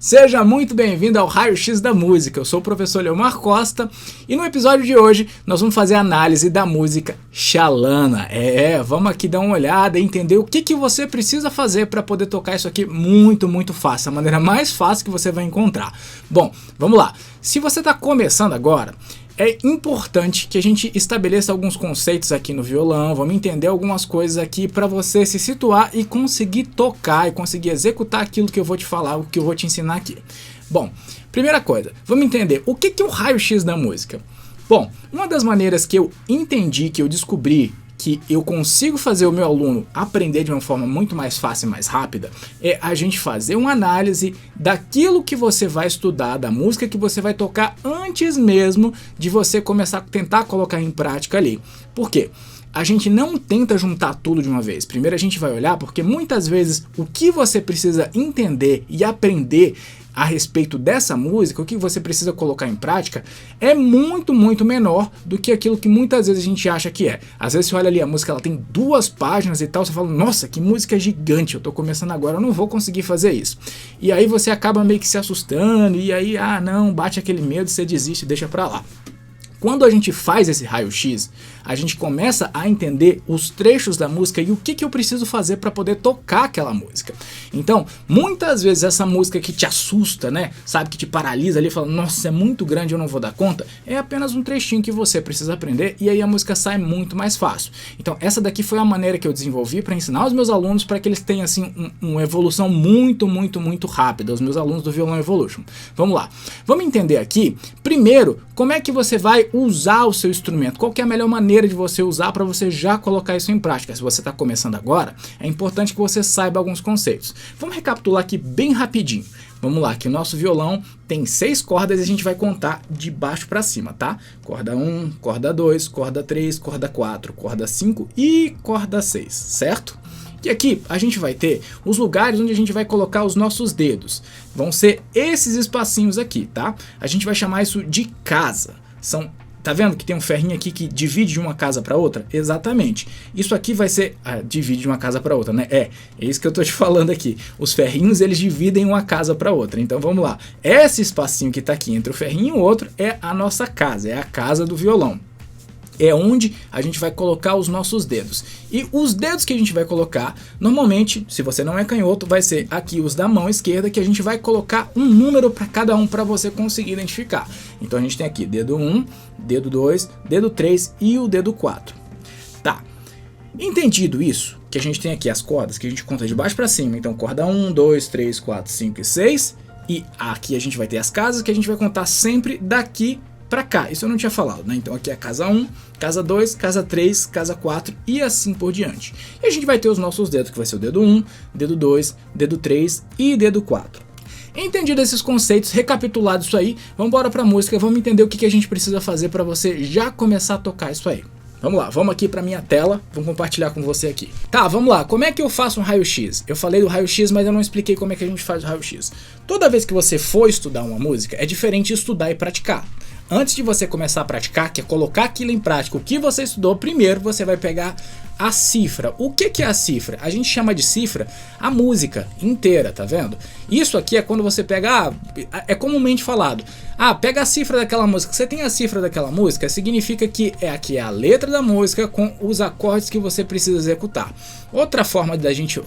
Seja muito bem-vindo ao Raio X da Música. Eu sou o professor Leomar Costa e no episódio de hoje nós vamos fazer a análise da música Xalana. Vamos aqui dar uma olhada e entender o que você precisa fazer para poder tocar isso aqui muito fácil, a maneira mais fácil que você vai encontrar. Bom, vamos lá. Se você está começando agora, é importante que a gente estabeleça alguns conceitos aqui no violão, vamos entender algumas coisas aqui para você se situar e conseguir tocar e conseguir executar aquilo que eu vou te falar, o que eu vou te ensinar aqui. Bom, primeira coisa, vamos entender o que é o raio-x da música. Bom, uma das maneiras que eu entendi, que eu descobri que eu consigo fazer o meu aluno aprender de uma forma muito mais fácil e mais rápida, é a gente fazer uma análise daquilo que você vai estudar, da música que você vai tocar antes mesmo de você começar a tentar colocar em prática ali. Por quê? A gente não tenta juntar tudo de uma vez. Primeiro a gente vai olhar porque muitas vezes o que você precisa entender e aprender a respeito dessa música, o que você precisa colocar em prática, é muito menor do que aquilo que muitas vezes a gente acha que é. Às vezes você olha ali, a música ela tem 2 páginas e tal, você fala, nossa, que música gigante, eu tô começando agora, eu não vou conseguir fazer isso. E aí você acaba meio que se assustando, e aí, não, bate aquele medo, você desiste, deixa pra lá. Quando a gente faz esse raio-x, a gente começa a entender os trechos da música e o que eu preciso fazer para poder tocar aquela música. Então, muitas vezes essa música que te assusta, né? Sabe, que te paralisa ali, fala, nossa, é muito grande, eu não vou dar conta. É apenas um trechinho que você precisa aprender e aí a música sai muito mais fácil. Então, essa daqui foi a maneira que eu desenvolvi para ensinar os meus alunos para que eles tenham, assim, uma evolução muito rápida, os meus alunos do Violão Evolution. Vamos lá. Vamos entender aqui, primeiro, como é que você vai usar o seu instrumento, qual que é a melhor maneira de você usar para você já colocar isso em prática. Se você está começando agora, é importante que você saiba alguns conceitos. Vamos recapitular aqui bem rapidinho. Vamos lá, que o nosso violão tem 6 cordas e a gente vai contar de baixo para cima, tá? Corda 1, corda 2, corda 3, corda 4, corda 5 e corda 6, certo? E aqui a gente vai ter os lugares onde a gente vai colocar os nossos dedos. Vão ser esses espacinhos aqui, tá? A gente vai chamar isso de casa. Tá vendo que tem um ferrinho aqui que divide de uma casa para outra? Exatamente. Isso aqui vai ser... divide de uma casa para outra, né? É isso que eu tô te falando aqui. Os ferrinhos, eles dividem uma casa para outra. Então vamos lá. Esse espacinho que tá aqui entre o ferrinho e o outro é a nossa casa. É a casa do violão. É onde a gente vai colocar os nossos dedos. E os dedos que a gente vai colocar, normalmente, se você não é canhoto, vai ser aqui os da mão esquerda, que a gente vai colocar um número para cada um para você conseguir identificar. Então a gente tem aqui dedo 1, dedo 2, dedo 3 e o dedo 4. Tá. Entendido isso, que a gente tem aqui as cordas, que a gente conta de baixo para cima. Então corda 1, 2, 3, 4, 5 e 6. E aqui a gente vai ter as casas, que a gente vai contar sempre daqui pra cá, isso eu não tinha falado, né? Então aqui é casa 1, casa 2, casa 3, casa 4 e assim por diante. E a gente vai ter os nossos dedos, que vai ser o dedo 1, dedo 2, dedo 3 e dedo 4. Entendido esses conceitos, recapitulado isso aí, vamos embora pra música, vamos entender o que a gente precisa fazer para você já começar a tocar isso aí. Vamos lá, vamos aqui para minha tela, vamos compartilhar com você aqui. Tá, vamos lá, como é que eu faço um raio-x? Eu falei do raio-x, mas eu não expliquei como é que a gente faz o raio-x. Toda vez que você for estudar uma música, é diferente estudar e praticar. Antes de você começar a praticar, que é colocar aquilo em prática, o que você estudou, primeiro você vai pegar a cifra. O que é a cifra? A gente chama de cifra a música inteira, tá vendo? Isso aqui é quando você pega, é comumente falado, pega a cifra daquela música. Você tem a cifra daquela música, significa que aqui é a letra da música com os acordes que você precisa executar. Outra forma da gente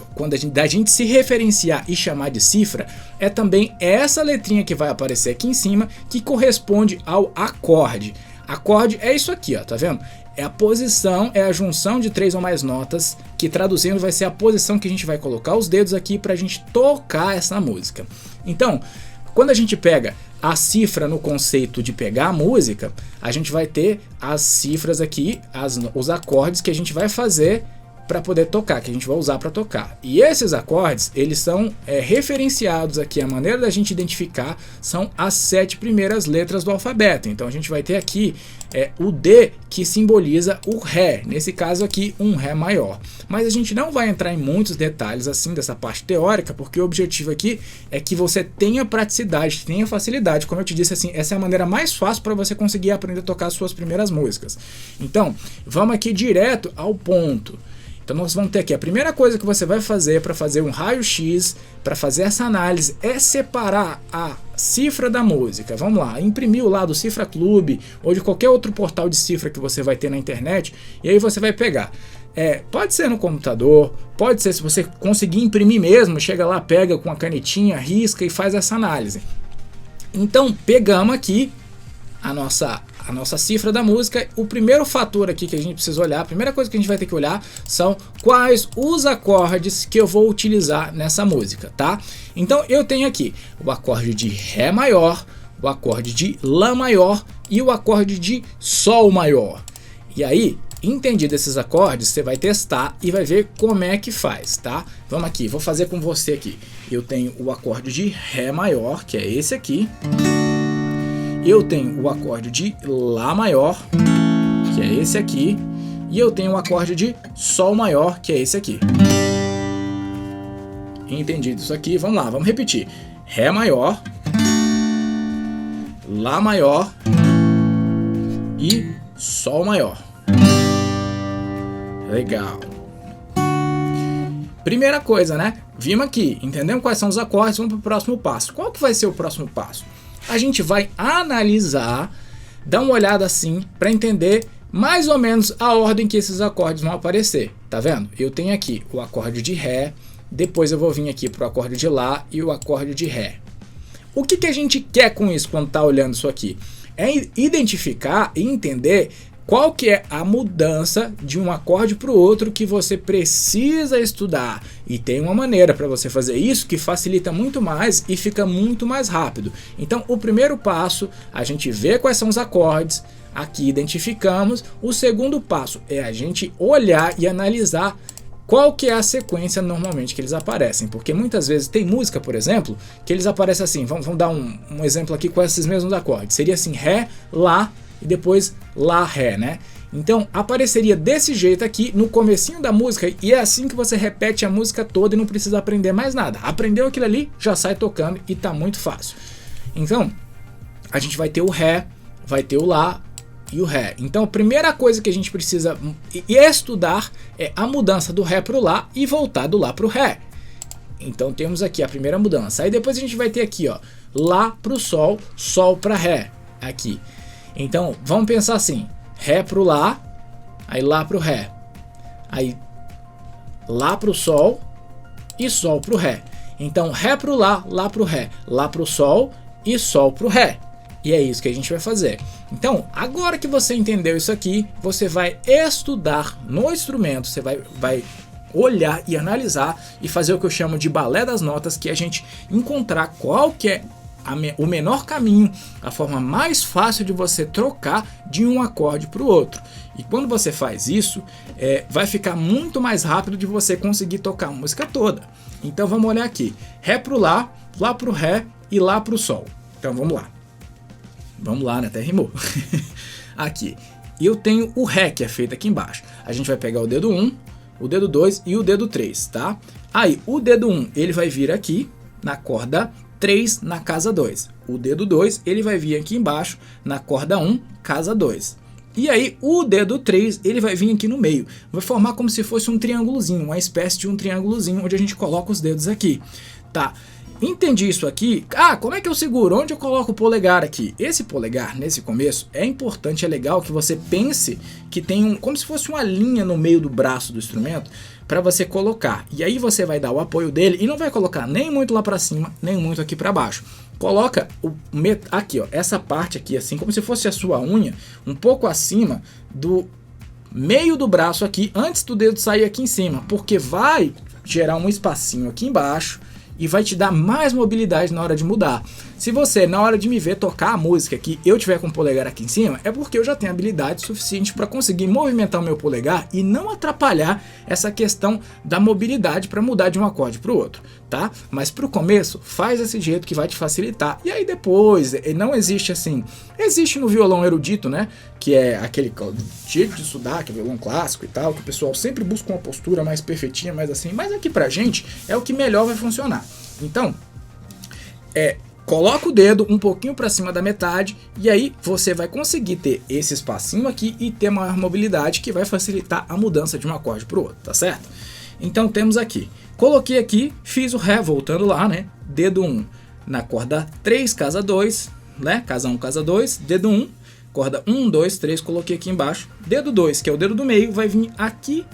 se referenciar e chamar de cifra é também essa letrinha que vai aparecer aqui em cima, que corresponde ao acorde. Acorde é isso aqui, ó, tá vendo? É a posição, é a junção de 3 ou mais notas, que traduzindo vai ser a posição que a gente vai colocar os dedos aqui pra gente tocar essa música. Então, quando a gente pega a cifra no conceito de pegar a música, a gente vai ter as cifras aqui, os acordes que a gente vai fazer para poder tocar, que a gente vai usar para tocar. E esses acordes, eles são referenciados aqui, a maneira da gente identificar são as 7 primeiras letras do alfabeto. Então a gente vai ter aqui o D, que simboliza o Ré, nesse caso aqui um Ré maior. Mas a gente não vai entrar em muitos detalhes assim dessa parte teórica, porque o objetivo aqui é que você tenha praticidade, tenha facilidade. Como eu te disse, assim, essa é a maneira mais fácil para você conseguir aprender a tocar as suas primeiras músicas. Então, vamos aqui direto ao ponto. Então nós vamos ter aqui, a primeira coisa que você vai fazer para fazer um raio-x, para fazer essa análise, é separar a cifra da música. Vamos lá, imprimiu lá do Cifra Club ou de qualquer outro portal de cifra que você vai ter na internet, e aí você vai pegar. Pode ser no computador, pode ser se você conseguir imprimir mesmo, chega lá, pega com a canetinha, risca e faz essa análise. Então pegamos aqui a nossa cifra da música. O primeiro fator aqui que a gente precisa olhar, a primeira coisa que a gente vai ter que olhar são quais os acordes que eu vou utilizar nessa música, tá? Então eu tenho aqui o acorde de Ré maior, o acorde de Lá maior e o acorde de Sol maior. E aí, entendido esses acordes, você vai testar e vai ver como é que faz, tá? Vamos aqui, vou fazer com você aqui. Eu tenho o acorde de Ré maior, que é esse aqui. Eu tenho o acorde de Lá maior, que é esse aqui, e eu tenho o acorde de Sol maior, que é esse aqui. Entendido isso aqui? Vamos lá, vamos repetir. Ré maior, Lá maior e Sol maior. Legal. Primeira coisa, né? Vimos aqui, entendemos quais são os acordes, vamos para o próximo passo. Qual que vai ser o próximo passo? A gente vai analisar, dar uma olhada assim, para entender mais ou menos a ordem que esses acordes vão aparecer. Tá vendo? Eu tenho aqui o acorde de Ré, depois eu vou vir aqui para o acorde de Lá e o acorde de Ré. O que a gente quer com isso quando está olhando isso aqui? É identificar e entender qual que é a mudança de um acorde para o outro que você precisa estudar. E tem uma maneira para você fazer isso que facilita muito mais e fica muito mais rápido. Então o primeiro passo, a gente vê quais são os acordes, aqui identificamos. O segundo passo é a gente olhar e analisar qual que é a sequência normalmente que eles aparecem. Porque muitas vezes tem música, por exemplo, que eles aparecem assim. Vamos dar um exemplo aqui com esses mesmos acordes. Seria assim, Ré, Lá e depois Lá, Ré, né? Então apareceria desse jeito aqui no comecinho da música, e é assim que você repete a música toda e não precisa aprender mais nada. Aprendeu aquilo ali, já sai tocando e tá muito fácil. Então a gente vai ter o Ré, vai ter o Lá e o Ré. Então a primeira coisa que a gente precisa estudar é a mudança do Ré pro Lá e voltar do Lá pro Ré. Então temos aqui a primeira mudança. Aí depois a gente vai ter aqui, ó, Lá pro Sol, Sol para Ré, aqui. Então vamos pensar assim, Ré pro Lá, aí Lá pro Ré, aí Lá pro Sol e Sol pro Ré. Então Ré pro Lá, Lá pro Ré, Lá pro Sol e Sol pro Ré. E é isso que a gente vai fazer. Então agora que você entendeu isso aqui, você vai estudar no instrumento, você vai olhar e analisar e fazer o que eu chamo de balé das notas, que é a gente encontrar qual que é o menor caminho, a forma mais fácil de você trocar de um acorde para o outro. E quando você faz isso, vai ficar muito mais rápido de você conseguir tocar a música toda. Então vamos olhar aqui, Ré pro Lá, Lá pro Ré e Lá pro Sol. Então vamos lá. Vamos lá, né? Até rimou. Aqui. E eu tenho o Ré que é feito aqui embaixo. A gente vai pegar o dedo 1, o dedo 2 e o dedo 3, tá? Aí o dedo 1 ele vai vir aqui na corda 3 na casa 2. O dedo 2 ele vai vir aqui embaixo na corda 1, casa 2. E aí o dedo 3 ele vai vir aqui no meio. Vai formar como se fosse um triângulozinho, uma espécie de um triângulozinho onde a gente coloca os dedos aqui. Tá? Entendi isso aqui. Ah, como é que eu seguro? Onde eu coloco o polegar aqui? Esse polegar, nesse começo, é importante, é legal que você pense que tem como se fosse uma linha no meio do braço do instrumento para você colocar. E aí você vai dar o apoio dele e não vai colocar nem muito lá para cima, nem muito aqui para baixo. Coloca aqui, ó, essa parte aqui, assim, como se fosse a sua unha, um pouco acima do meio do braço aqui, antes do dedo sair aqui em cima, porque vai gerar um espacinho aqui embaixo e vai te dar mais mobilidade na hora de mudar. Se você, na hora de me ver tocar a música aqui, eu tiver com o polegar aqui em cima, é porque eu já tenho habilidade suficiente para conseguir movimentar o meu polegar e não atrapalhar essa questão da mobilidade para mudar de um acorde para o outro, tá? Mas para o começo, faz desse jeito que vai te facilitar. E aí depois, não existe assim, existe no violão erudito, né? Que é aquele jeito de estudar, que é violão clássico e tal, que o pessoal sempre busca uma postura mais perfeitinha, mais assim, mas aqui pra gente é o que melhor vai funcionar. Então, coloca o dedo um pouquinho para cima da metade e aí você vai conseguir ter esse espacinho aqui e ter maior mobilidade, que vai facilitar a mudança de um acorde para o outro, tá certo? Então temos aqui, coloquei aqui, fiz o Ré, voltando lá, né? Dedo 1 na corda 3, casa 2, né? Casa 1, casa 2, dedo 1, corda 1, 2, 3, coloquei aqui embaixo. Dedo 2, que é o dedo do meio, vai vir aqui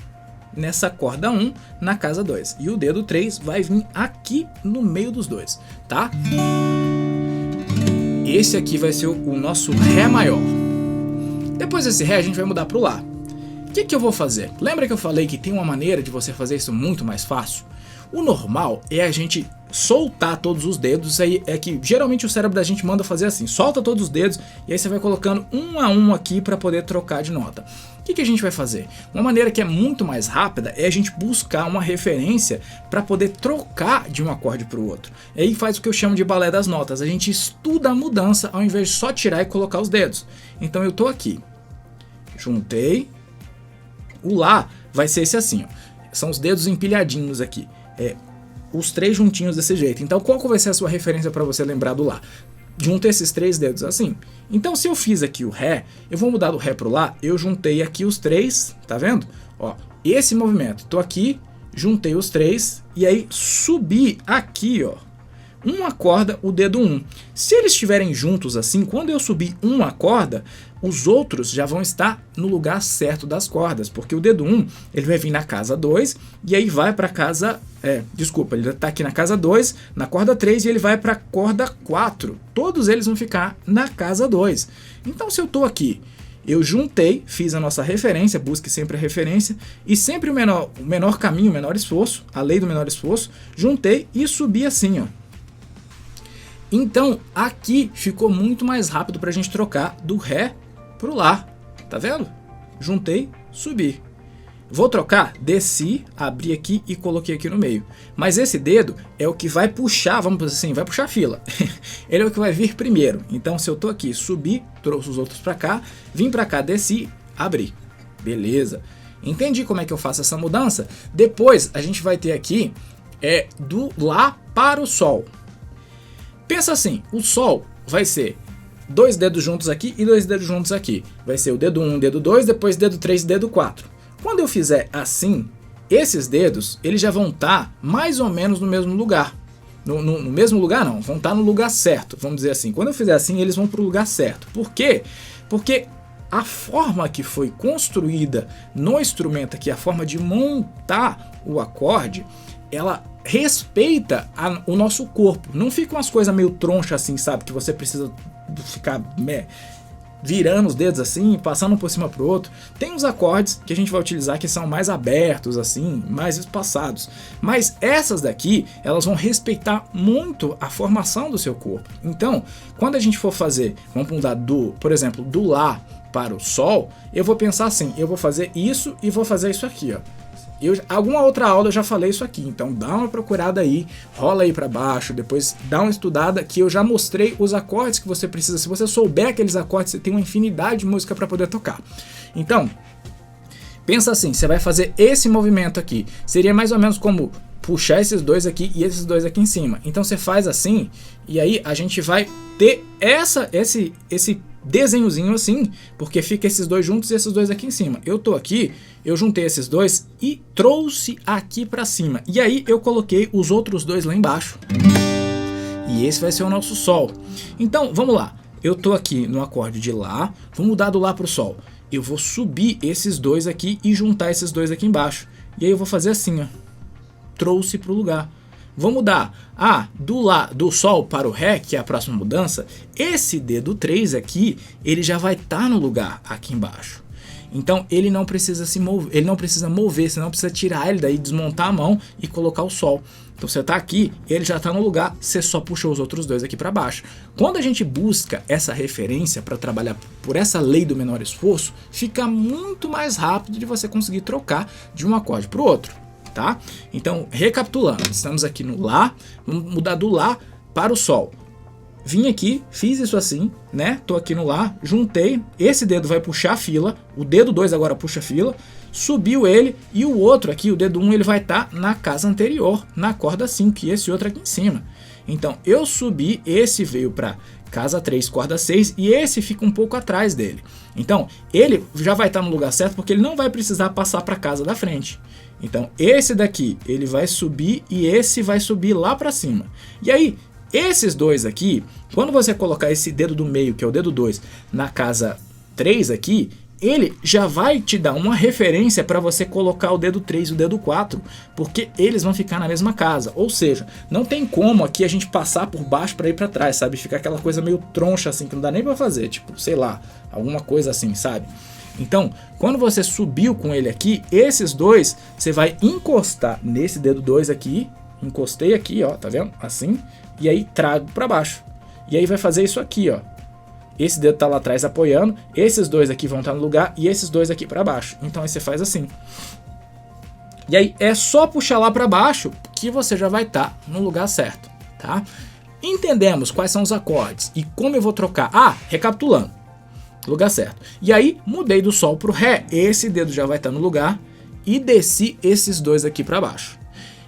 nessa corda 1 na casa 2. E o dedo 3 vai vir aqui no meio dos dois, tá? Esse aqui vai ser o nosso Ré maior. Depois desse Ré a gente vai mudar para o Lá. O que eu vou fazer? Lembra que eu falei que tem uma maneira de você fazer isso muito mais fácil? O normal é a gente soltar todos os dedos, aí é que geralmente o cérebro da gente manda fazer assim, solta todos os dedos e aí você vai colocando um a um aqui para poder trocar de nota. O que a gente vai fazer? Uma maneira que é muito mais rápida é a gente buscar uma referência para poder trocar de um acorde para o outro. E aí faz o que eu chamo de balé das notas, a gente estuda a mudança ao invés de só tirar e colocar os dedos. Então eu tô aqui, juntei, o Lá vai ser esse assim, ó. São os dedos empilhadinhos aqui. Os três juntinhos desse jeito. Então qual que vai ser a sua referência para você lembrar do Lá? Junta esses três dedos assim. Então se eu fiz aqui o Ré, eu vou mudar do Ré pro Lá, eu juntei aqui os três, tá vendo? Ó, esse movimento, tô aqui, juntei os três e aí subi aqui, ó, uma corda, o dedo 1. Se eles estiverem juntos assim, quando eu subir uma corda, os outros já vão estar no lugar certo das cordas, porque o dedo 1 ele vai vir na casa 2 e aí vai para casa, ele está aqui na casa 2, na corda 3 e ele vai para a corda 4. Todos eles vão ficar na casa 2. Então se eu estou aqui, eu juntei, fiz a nossa referência, busque sempre a referência, e sempre o menor caminho, o menor esforço, a lei do menor esforço, juntei e subi assim, ó. Então aqui ficou muito mais rápido para a gente trocar do Ré pro Lá, tá vendo? Juntei, subi. Vou trocar, desci, abri aqui e coloquei aqui no meio. Mas esse dedo é o que vai puxar, vamos dizer assim, vai puxar a fila. Ele é o que vai vir primeiro. Então se eu tô aqui, subi, trouxe os outros para cá, vim para cá, desci, abri. Beleza. Entendi como é que eu faço essa mudança? Depois a gente vai ter aqui do Lá para o Sol. Pensa assim, o Sol vai ser dois dedos juntos aqui e dois dedos juntos aqui. Vai ser o dedo 1, dedo 2, depois dedo 3 e dedo 4. Quando eu fizer assim, esses dedos eles já vão estar mais ou menos no mesmo lugar. No mesmo lugar não, vão estar no lugar certo, vamos dizer assim. Quando eu fizer assim, eles vão para o lugar certo. Por quê? Porque a forma que foi construída no instrumento aqui, a forma de montar o acorde, ela respeita o nosso corpo. Não fica umas coisas meio tronchas assim, sabe? Que você precisa ficar virando os dedos assim, passando por cima pro outro. Tem uns acordes que a gente vai utilizar que são mais abertos assim, mais espaçados. Mas essas daqui, elas vão respeitar muito a formação do seu corpo. Então, quando a gente for fazer, vamos mudar por exemplo, do Lá para o Sol, eu vou pensar assim, eu vou fazer isso e vou fazer isso aqui, ó. Alguma outra aula eu já falei isso aqui, então dá uma procurada aí, rola aí para baixo, depois dá uma estudada que eu já mostrei os acordes que você precisa. Se você souber aqueles acordes, você tem uma infinidade de música para poder tocar. Então, pensa assim, você vai fazer esse movimento aqui, seria mais ou menos como puxar esses dois aqui e esses dois aqui em cima. Então você faz assim, e aí a gente vai ter esse desenhozinho assim, porque fica esses dois juntos e esses dois aqui em cima. Eu tô aqui, eu juntei esses dois e trouxe aqui pra cima. E aí eu coloquei os outros dois lá embaixo. E esse vai ser o nosso Sol. Então, vamos lá. Eu tô aqui no acorde de Lá, vou mudar do Lá pro Sol. Eu vou subir esses dois aqui e juntar esses dois aqui embaixo. E aí eu vou fazer assim, ó. Trouxe pro lugar. Vou mudar do Sol para o Ré, que é a próxima mudança. Esse dedo 3 aqui, ele já vai estar no lugar aqui embaixo. Então ele não precisa se mover, ele não precisa mover, você não precisa tirar ele daí, desmontar a mão e colocar o Sol. Então você está aqui, ele já está no lugar, você só puxou os outros dois aqui para baixo. Quando a gente busca essa referência para trabalhar por essa lei do menor esforço, fica muito mais rápido de você conseguir trocar de um acorde para o outro. Tá? Então, recapitulando, estamos aqui no Lá, vamos mudar do Lá para o Sol. Vim aqui, fiz isso assim, né? Tô aqui no Lá, juntei, esse dedo vai puxar a fila, o dedo 2 agora puxa a fila, subiu ele e o outro aqui, o dedo 1, ele vai estar na casa anterior, na corda 5, e esse outro aqui em cima. Então eu subi, esse veio para casa 3, corda 6 e esse fica um pouco atrás dele. Então ele já vai estar no lugar certo porque ele não vai precisar passar para a casa da frente. Então esse daqui ele vai subir e esse vai subir lá para cima. E aí esses dois aqui, quando você colocar esse dedo do meio, que é o dedo 2, na casa 3 aqui, ele já vai te dar uma referência para você colocar o dedo 3 e o dedo 4, porque eles vão ficar na mesma casa. Ou seja, não tem como aqui a gente passar por baixo para ir para trás, sabe? Fica aquela coisa meio troncha assim, que não dá nem para fazer, tipo, sei lá, alguma coisa assim, sabe? Então, quando você subiu com ele aqui, esses dois, você vai encostar nesse dedo 2 aqui, encostei aqui, ó, tá vendo? Assim, e aí trago para baixo. E aí vai fazer isso aqui, ó. Esse dedo tá lá atrás apoiando, esses dois aqui vão estar no lugar e esses dois aqui para baixo. Então aí você faz assim. E aí é só puxar lá para baixo que você já vai estar no lugar certo, tá? Entendemos quais são os acordes e como eu vou trocar. Ah, recapitulando. Lugar certo. E aí mudei do sol pro ré, esse dedo já vai estar no lugar e desci esses dois aqui para baixo.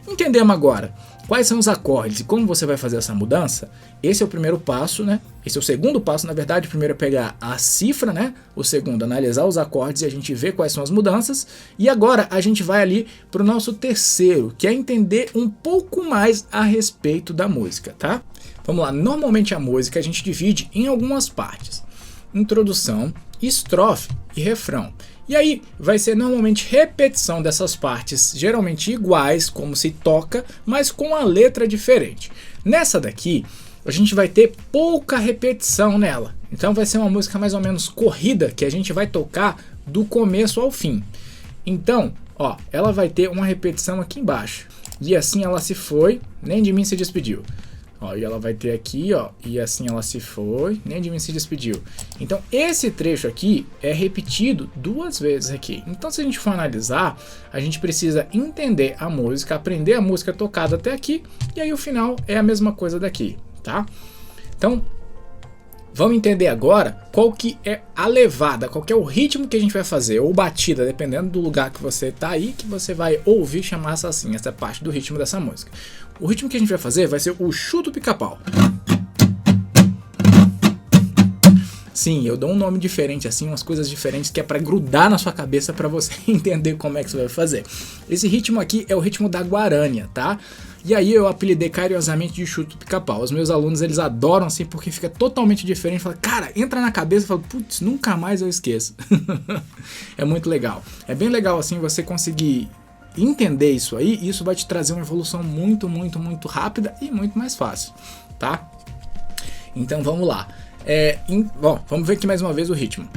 Entendemos agora quais são os acordes e como você vai fazer essa mudança? Esse é o primeiro passo, né? Esse é o segundo passo, na verdade. O primeiro é pegar a cifra, né? O segundo, analisar os acordes e a gente vê quais são as mudanças. E agora a gente vai ali para o nosso terceiro, que é entender um pouco mais a respeito da música, tá? Vamos lá. Normalmente a música a gente divide em algumas partes: introdução, estrofe e refrão. E aí vai ser normalmente repetição dessas partes, geralmente iguais, como se toca, mas com a letra diferente. Nessa daqui, a gente vai ter pouca repetição nela. Então vai ser uma música mais ou menos corrida, que a gente vai tocar do começo ao fim. Então, ó, ela vai ter uma repetição aqui embaixo. E assim ela se foi, nem de mim se despediu. Ó, e ela vai ter aqui, ó, e assim ela se foi, nem de mim se despediu. Então esse trecho aqui é repetido duas vezes aqui. Então se a gente for analisar, a gente precisa entender a música, aprender a música tocada até aqui, e aí o final é a mesma coisa daqui, tá? Então vamos entender agora qual que é a levada, qual que é o ritmo que a gente vai fazer, ou batida, dependendo do lugar que você tá aí, que você vai ouvir chamar assim, essa parte do ritmo dessa música. O ritmo que a gente vai fazer vai ser o chuto pica-pau. Sim, eu dou um nome diferente assim, umas coisas diferentes que é para grudar na sua cabeça para você entender como é que você vai fazer. Esse ritmo aqui é o ritmo da guarânia, tá? E aí eu apelidei carinhosamente de chuto pica-pau. Os meus alunos, eles adoram assim porque fica totalmente diferente. Fala, cara, entra na cabeça e fala, putz, nunca mais eu esqueço. É muito legal. É bem legal assim você conseguir entender isso aí, e isso vai te trazer uma evolução muito rápida e muito mais fácil, tá? Então vamos lá. Bom, vamos ver aqui mais uma vez o ritmo.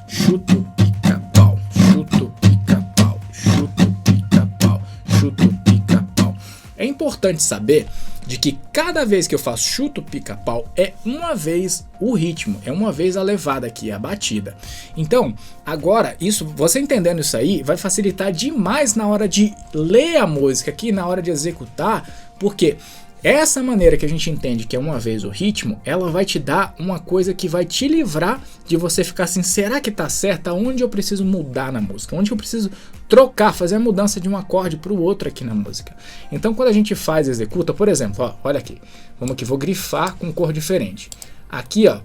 Chuto pica-pau, chuto pica-pau, chuto pica-pau, chuto pica-pau. É importante saber de que cada vez que eu faço chuto pica-pau é uma vez o ritmo, é uma vez a levada aqui, a batida. Então, agora, isso, você entendendo isso aí, vai facilitar demais na hora de ler a música aqui, na hora de executar, porque essa maneira que a gente entende que é uma vez o ritmo, ela vai te dar uma coisa que vai te livrar de você ficar assim, será que tá certo? Aonde eu preciso mudar na música? Onde eu preciso trocar, fazer a mudança de um acorde para o outro aqui na música? Então quando a gente faz, executa, por exemplo, ó, olha aqui, vamos aqui, vou grifar com cor diferente. Aqui, ó,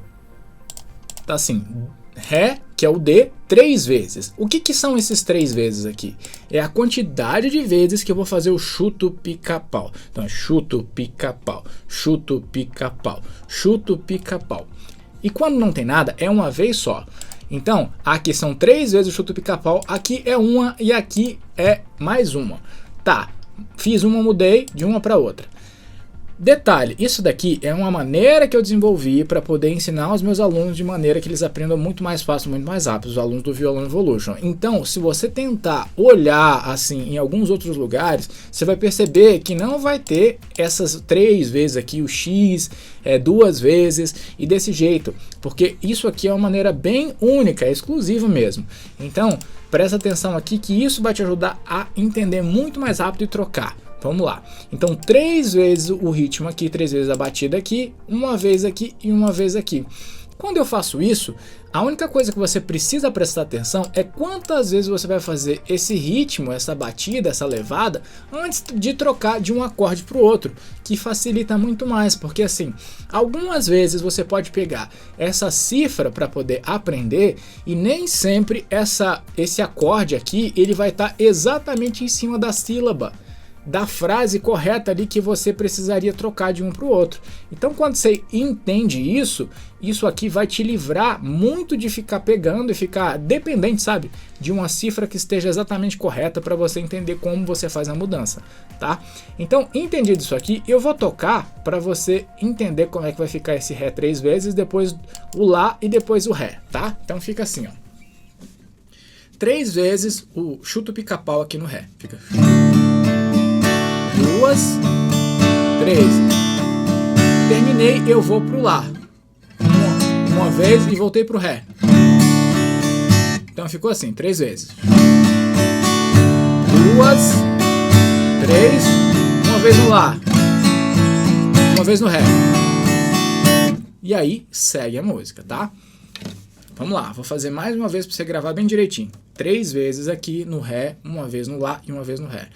tá assim, Ré, que é o D, 3 vezes. O que são esses 3 vezes aqui? É a quantidade de vezes que eu vou fazer o chuto pica-pau. Então é chuto pica-pau, chuto pica-pau, chuto pica-pau. E quando não tem nada, é uma vez só. Então, aqui são 3 vezes o chuto pica-pau, aqui é uma e aqui é mais uma. Tá, fiz uma, mudei de uma para outra. Detalhe, isso daqui é uma maneira que eu desenvolvi para poder ensinar aos meus alunos de maneira que eles aprendam muito mais fácil, muito mais rápido, os alunos do Violão Evolution. Então, se você tentar olhar assim em alguns outros lugares, você vai perceber que não vai ter essas 3 vezes aqui, o X, 2 vezes e desse jeito, porque isso aqui é uma maneira bem única, é exclusiva mesmo. Então, presta atenção aqui que isso vai te ajudar a entender muito mais rápido e trocar. Vamos lá. Então 3 vezes o ritmo aqui, 3 vezes a batida aqui, uma vez aqui e uma vez aqui. Quando eu faço isso, a única coisa que você precisa prestar atenção é quantas vezes você vai fazer esse ritmo, essa batida, essa levada, antes de trocar de um acorde para o outro, que facilita muito mais, porque assim, algumas vezes você pode pegar essa cifra para poder aprender e nem sempre esse acorde aqui ele vai estar exatamente em cima da sílaba da frase correta ali que você precisaria trocar de um para o outro. Então quando você entende isso, isso aqui vai te livrar muito de ficar pegando e ficar dependente, sabe, de uma cifra que esteja exatamente correta para você entender como você faz a mudança, tá? Então, entendido isso aqui, eu vou tocar para você entender como é que vai ficar esse Ré 3 vezes, depois o Lá e depois o Ré, tá? Então fica assim, ó. 3 vezes o chuta o pica-pau aqui no Ré. Fica 2, 3. Terminei, eu vou pro Lá. Uma vez e voltei pro Ré. Então ficou assim, 3 vezes. 2, 3. Uma vez no Lá. Uma vez no Ré. E aí segue a música, tá? Vamos lá, vou fazer mais uma vez para você gravar bem direitinho. 3 vezes aqui no Ré, uma vez no Lá e uma vez no Ré.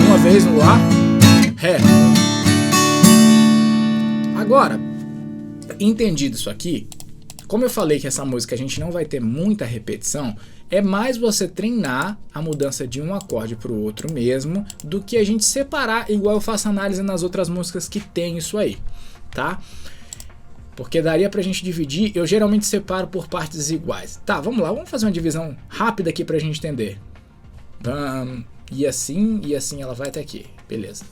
Uma vez no Lá, Ré. Agora, entendido isso aqui, como eu falei que essa música a gente não vai ter muita repetição, é mais você treinar a mudança de um acorde para o outro mesmo, do que a gente separar, igual eu faço análise nas outras músicas que tem isso aí, tá? Porque daria pra gente dividir, eu geralmente separo por partes iguais. Tá, vamos lá, vamos fazer uma divisão rápida aqui pra gente entender. E assim ela vai até aqui, beleza.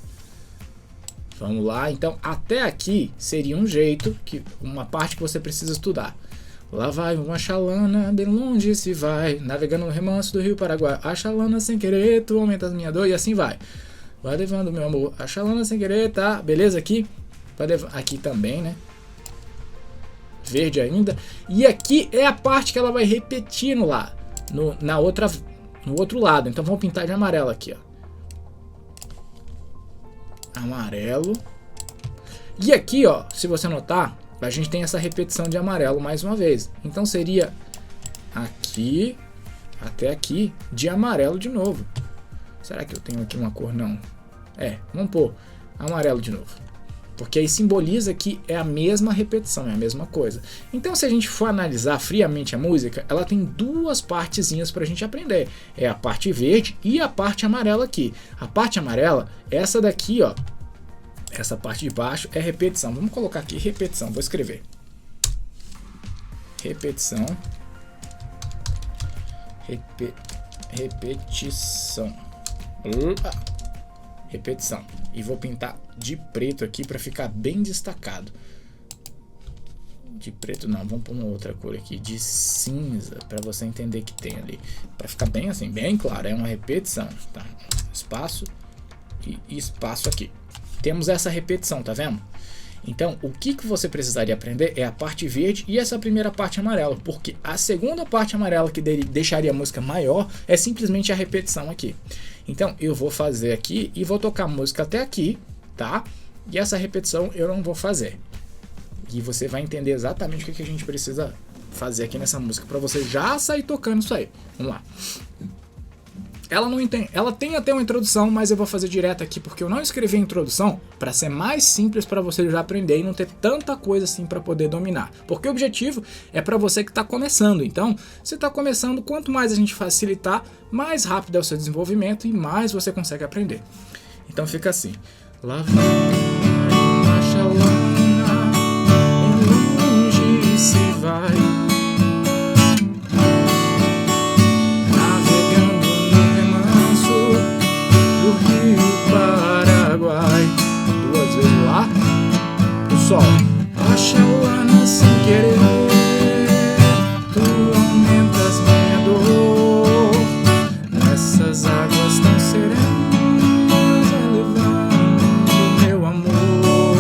Vamos lá, então até aqui seria um jeito, uma parte que você precisa estudar. Lá vai uma chalana, bem longe se vai, navegando no remanso do rio Paraguai. A chalana sem querer, tu aumenta as minhas dor, e assim vai. Vai levando meu amor, a chalana sem querer, tá? Beleza aqui? Vai aqui também, né? Verde ainda. E aqui é a parte que ela vai repetindo lá, no outro lado. Então vamos pintar de amarelo aqui, ó. Amarelo. E aqui, ó, se você notar, a gente tem essa repetição de amarelo mais uma vez. Então seria aqui até aqui de amarelo de novo. Será que eu tenho aqui uma cor? Não. Vamos pôr amarelo de novo. Porque aí simboliza que é a mesma repetição, é a mesma coisa. Então, se a gente for analisar friamente a música, ela tem duas partezinhas para a gente aprender. É a parte verde e a parte amarela aqui. A parte amarela, essa daqui, ó. Essa parte de baixo é repetição. Vamos colocar aqui repetição. Vou escrever. Repetição. Repetição. Repetição. E vou pintar de preto aqui para ficar bem destacado. De preto não, vamos pôr uma outra cor aqui, de cinza, para você entender que tem ali. Para ficar bem assim, bem claro, é uma repetição, tá? Espaço e espaço aqui. Temos essa repetição, tá vendo? Então, o que você precisaria aprender é a parte verde e essa primeira parte amarela, porque a segunda parte amarela que deixaria a música maior é simplesmente a repetição aqui. Então, eu vou fazer aqui e vou tocar a música até aqui, tá? E essa repetição eu não vou fazer. E você vai entender exatamente o que a gente precisa fazer aqui nessa música para você já sair tocando isso aí. Vamos lá. Ela tem até uma introdução, mas eu vou fazer direto aqui porque eu não escrevi a introdução para ser mais simples para você já aprender e não ter tanta coisa assim para poder dominar. Porque o objetivo é para você que está começando. Então, se está começando, quanto mais a gente facilitar, mais rápido é o seu desenvolvimento e mais você consegue aprender. Então fica assim. Lá vai uma chalana, longe se vai. Sol. A chalana sem querer, tu aumentas minha dor. Nessas águas tão serenas, elevando meu amor.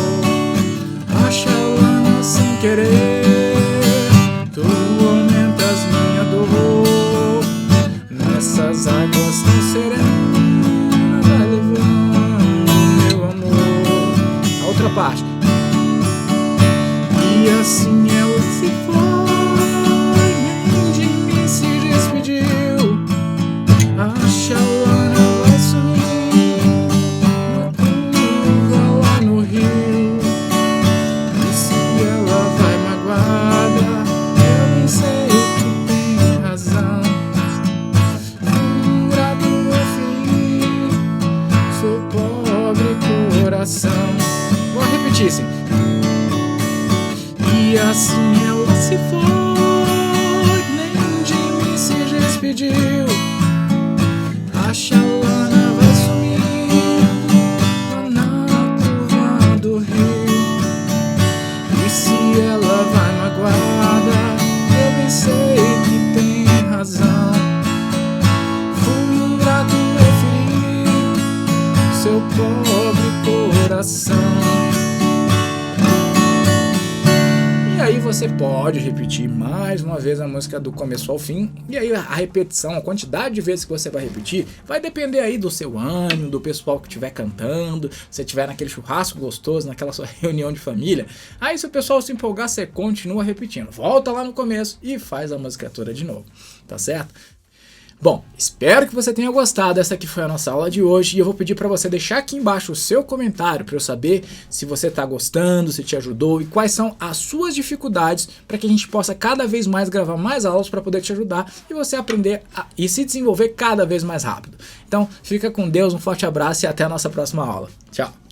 A chalana sem querer, tu aumentas minha dor. Nessas águas tão serenas, elevando meu amor. coração. Vou repetir assim. E assim ela se foi, nem de mim se despediu. A Xalana vai sumindo na curva do rio. E se ela vai magoada, eu bem sei que tem razão. Fui ingrato, eu feri seu pobre coração. E aí você pode repetir mais uma vez a música do começo ao fim. E aí a repetição, a quantidade de vezes que você vai repetir, vai depender aí do seu ânimo, do pessoal que estiver cantando. Se estiver naquele churrasco gostoso, naquela sua reunião de família. Aí se o pessoal se empolgar, você continua repetindo. Volta lá no começo e faz a música toda de novo. Tá certo? Bom, espero que você tenha gostado. Essa aqui foi a nossa aula de hoje e eu vou pedir para você deixar aqui embaixo o seu comentário para eu saber se você está gostando, se te ajudou e quais são as suas dificuldades para que a gente possa cada vez mais gravar mais aulas para poder te ajudar e você aprender e se desenvolver cada vez mais rápido. Então, fica com Deus, um forte abraço e até a nossa próxima aula. Tchau!